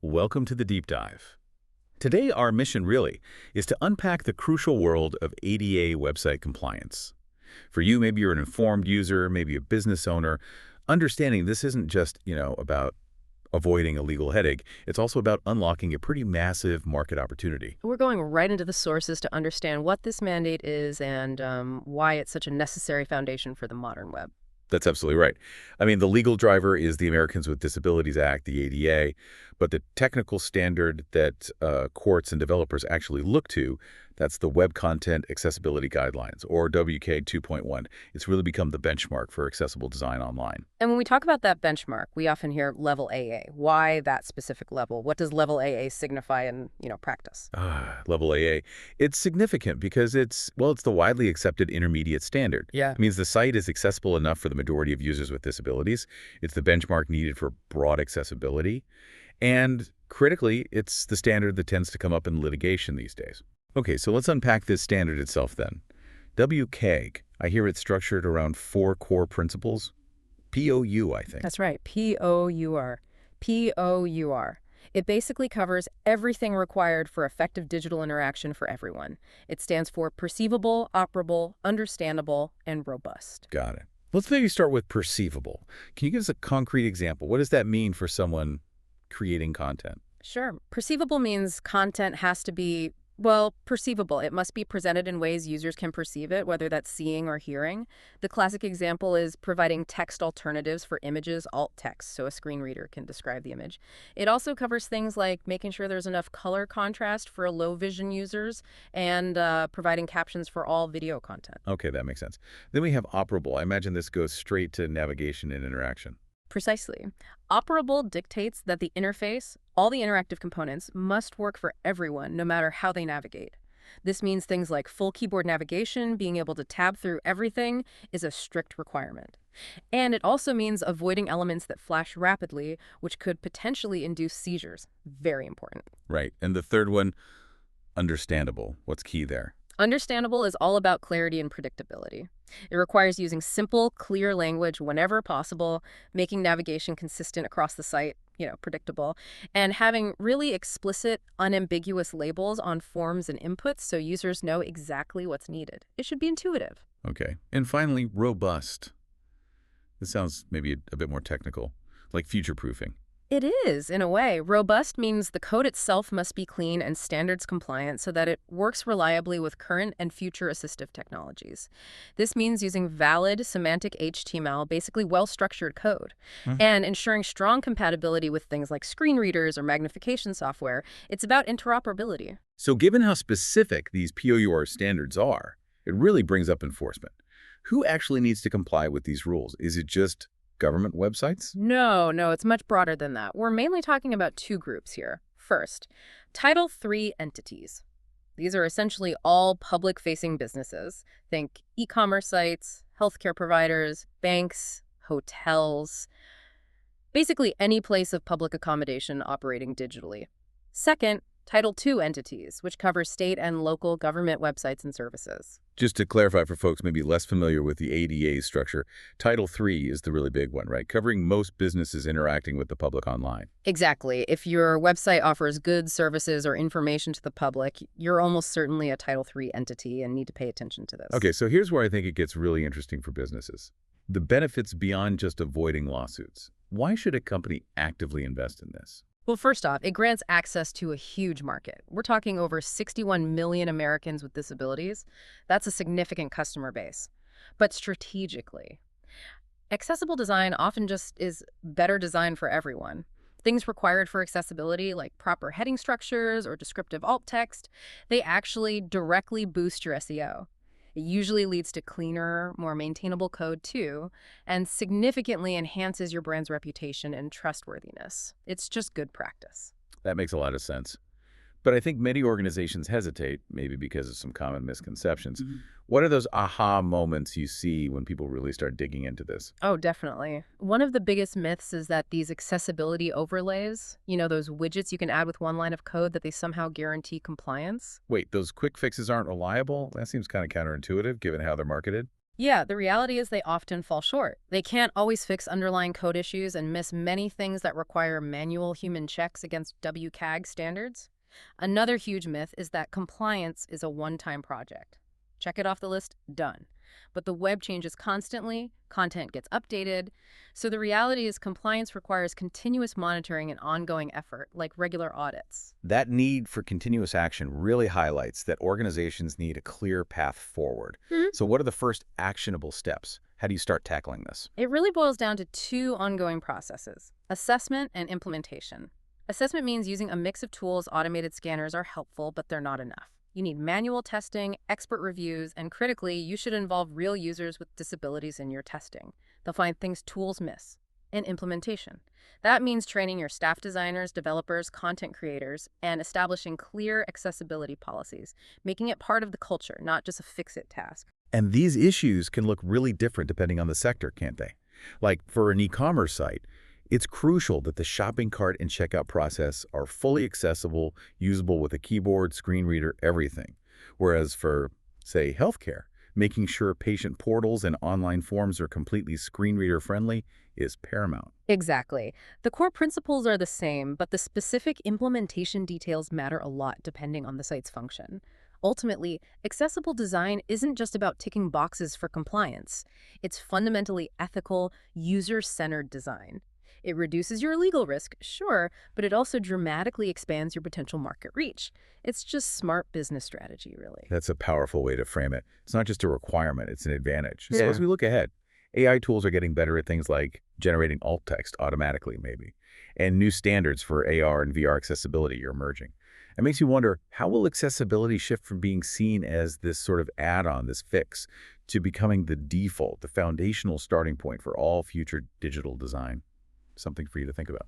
Welcome to the deep dive. Today, our mission really is to unpack the crucial world of ADA website compliance. For you, maybe you're an informed user, maybe a business owner, understanding this isn't just, about avoiding a legal headache. It's also about unlocking a pretty massive market opportunity. We're going right into the sources to understand what this mandate is and why it's such a necessary foundation for the modern web. That's absolutely right. I mean, the legal driver is the Americans with Disabilities Act, the ADA, but the technical standard that courts and developers actually look to, that's the Web Content Accessibility Guidelines, or WCAG 2.1. It's really become the benchmark for accessible design online. And when we talk about that benchmark, we often hear level AA. Why that specific level? What does level AA signify in, practice? Level AA. It's significant because it's the widely accepted intermediate standard. Yeah. It means the site is accessible enough for the majority of users with disabilities. It's the benchmark needed for broad accessibility. And critically, it's the standard that tends to come up in litigation these days. Okay, so let's unpack this standard itself then. WCAG, I hear it's structured around 4 core principles. POU, I think. That's right. POUR. POUR. It basically covers everything required for effective digital interaction for everyone. It stands for perceivable, operable, understandable, and robust. Got it. Let's maybe start with perceivable. Can you give us a concrete example? What does that mean for someone creating content? Sure. Perceivable means content has to be, perceivable. It must be presented in ways users can perceive it, whether that's seeing or hearing. The classic example is providing text alternatives for images, alt text, so a screen reader can describe the image. It also covers things like making sure there's enough color contrast for low vision users and providing captions for all video content. Okay, that makes sense. Then we have operable. I imagine this goes straight to navigation and interaction. Precisely. Operable dictates that the interface, all the interactive components, must work for everyone, no matter how they navigate. This means things like full keyboard navigation, being able to tab through everything, is a strict requirement. And it also means avoiding elements that flash rapidly, which could potentially induce seizures. Very important. Right. And the third one, understandable. What's key there? Understandable is all about clarity and predictability. It requires using simple, clear language whenever possible, making navigation consistent across the site, predictable, and having really explicit, unambiguous labels on forms and inputs so users know exactly what's needed. It should be intuitive. Okay. And finally, robust. This sounds maybe a bit more technical, like future-proofing. It is, in a way. Robust means the code itself must be clean and standards compliant so that it works reliably with current and future assistive technologies. This means using valid semantic HTML, basically well-structured code, and ensuring strong compatibility with things like screen readers or magnification software. It's about interoperability. So given how specific these POUR standards are, it really brings up enforcement. Who actually needs to comply with these rules? Is it just government websites? No, it's much broader than that. We're mainly talking about 2 groups here. First, Title III entities. These are essentially all public-facing businesses. Think e-commerce sites, healthcare providers, banks, hotels, basically any place of public accommodation operating digitally. Second, Title II entities, which covers state and local government websites and services. Just to clarify for folks maybe less familiar with the ADA structure, Title III is the really big one, right? Covering most businesses interacting with the public online. Exactly. If your website offers goods, services, or information to the public, you're almost certainly a Title III entity and need to pay attention to this. Okay, so here's where I think it gets really interesting for businesses. The benefits beyond just avoiding lawsuits. Why should a company actively invest in this? Well, first off, it grants access to a huge market. We're talking over 61 million Americans with disabilities. That's a significant customer base. But strategically, accessible design often just is better design for everyone. Things required for accessibility, like proper heading structures or descriptive alt text, they actually directly boost your SEO. It usually leads to cleaner, more maintainable code too, and significantly enhances your brand's reputation and trustworthiness. It's just good practice. That makes a lot of sense. But I think many organizations hesitate, maybe because of some common misconceptions. What are those aha moments you see when people really start digging into this? Oh, definitely. One of the biggest myths is that these accessibility overlays, those widgets you can add with one line of code, that they somehow guarantee compliance. Wait, those quick fixes aren't reliable? That seems kind of counterintuitive given how they're marketed. Yeah, the reality is they often fall short. They can't always fix underlying code issues and miss many things that require manual human checks against WCAG standards. Another huge myth is that compliance is a one-time project. Check it off the list, done. But the web changes constantly, content gets updated. So the reality is compliance requires continuous monitoring and ongoing effort, like regular audits. That need for continuous action really highlights that organizations need a clear path forward. So what are the first actionable steps? How do you start tackling this? It really boils down to two ongoing processes: assessment and implementation. Assessment means using a mix of tools. Automated scanners are helpful, but they're not enough. You need manual testing, expert reviews, and critically, you should involve real users with disabilities in your testing. They'll find things tools miss. And implementation. That means training your staff designers, developers, content creators, and establishing clear accessibility policies, making it part of the culture, not just a fix-it task. And these issues can look really different depending on the sector, can't they? Like for an e-commerce site, it's crucial that the shopping cart and checkout process are fully accessible, usable with a keyboard, screen reader, everything. Whereas for, say, healthcare, making sure patient portals and online forms are completely screen reader friendly is paramount. Exactly. The core principles are the same, but the specific implementation details matter a lot depending on the site's function. Ultimately, accessible design isn't just about ticking boxes for compliance. It's fundamentally ethical, user-centered design. It reduces your legal risk, sure, but it also dramatically expands your potential market reach. It's just smart business strategy, really. That's a powerful way to frame it. It's not just a requirement, it's an advantage. So as Yeah. we look ahead, AI tools are getting better at things like generating alt text automatically, maybe, and new standards for AR and VR accessibility are emerging. It makes you wonder, how will accessibility shift from being seen as this sort of add-on, this fix, to becoming the default, the foundational starting point for all future digital design? Something for you to think about.